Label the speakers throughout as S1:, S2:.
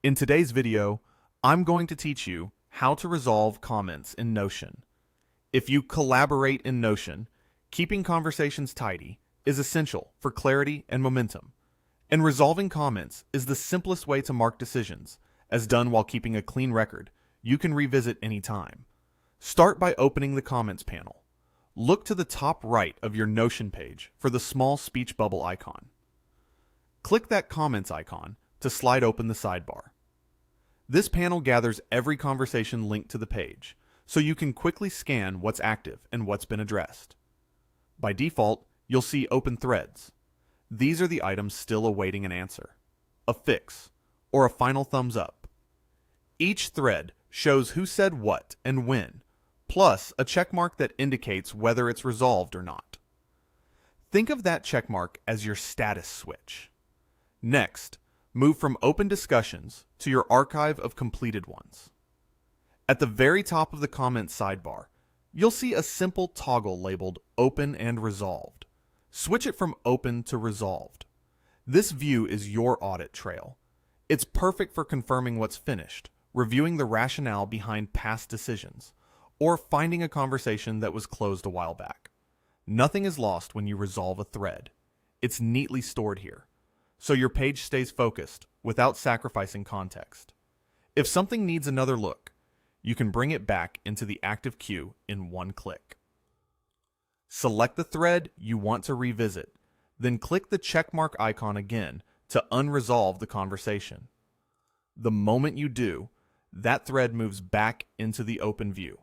S1: In today's video, I'm going to teach you how to resolve comments in Notion. If you collaborate in Notion, keeping conversations tidy is essential for clarity and momentum. And resolving comments is the simplest way to mark decisions, as done while keeping a clean record you can revisit anytime. Start by opening the Comments panel. Look to the top right of your Notion page for the small speech bubble icon. Click that Comments icon to slide open the sidebar. This panel gathers every conversation linked to the page, so you can quickly scan what's active and what's been addressed. By default, you'll see open threads. These are the items still awaiting an answer, a fix, or a final thumbs up. Each thread shows who said what and when, plus a checkmark that indicates whether it's resolved or not. Think of that checkmark as your status switch. Next, move from open discussions to your archive of completed ones. At the very top of the comments sidebar, you'll see a simple toggle labeled Open and Resolved. Switch it from Open to Resolved. This view is your audit trail. It's perfect for confirming what's finished, reviewing the rationale behind past decisions, or finding a conversation that was closed a while back. Nothing is lost when you resolve a thread. It's neatly stored here, so your page stays focused without sacrificing context. If something needs another look, you can bring it back into the active queue in one click. Select the thread you want to revisit, then click the checkmark icon again to unresolve the conversation. The moment you do, that thread moves back into the open view,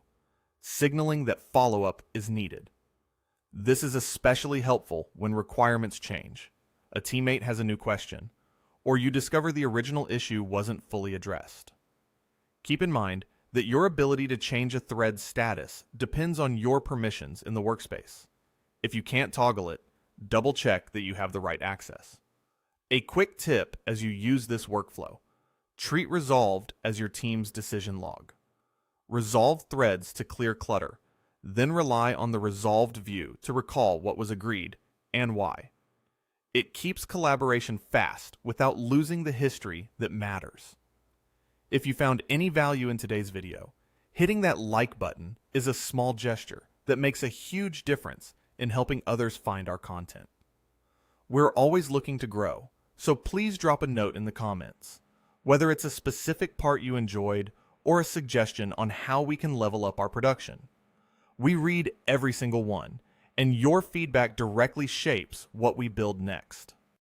S1: signaling that follow-up is needed. This is especially helpful when requirements change, a teammate has a new question, or you discover the original issue wasn't fully addressed. Keep in mind that your ability to change a thread's status depends on your permissions in the workspace. If you can't toggle it, double-check that you have the right access. A quick tip as you use this workflow: treat resolved as your team's decision log. Resolve threads to clear clutter, then rely on the resolved view to recall what was agreed and why. It keeps collaboration fast without losing the history that matters. If you found any value in today's video, hitting that like button is a small gesture that makes a huge difference in helping others find our content. We're always looking to grow, so please drop a note in the comments, whether it's a specific part you enjoyed or a suggestion on how we can level up our production. We read every single one, and your feedback directly shapes what we build next.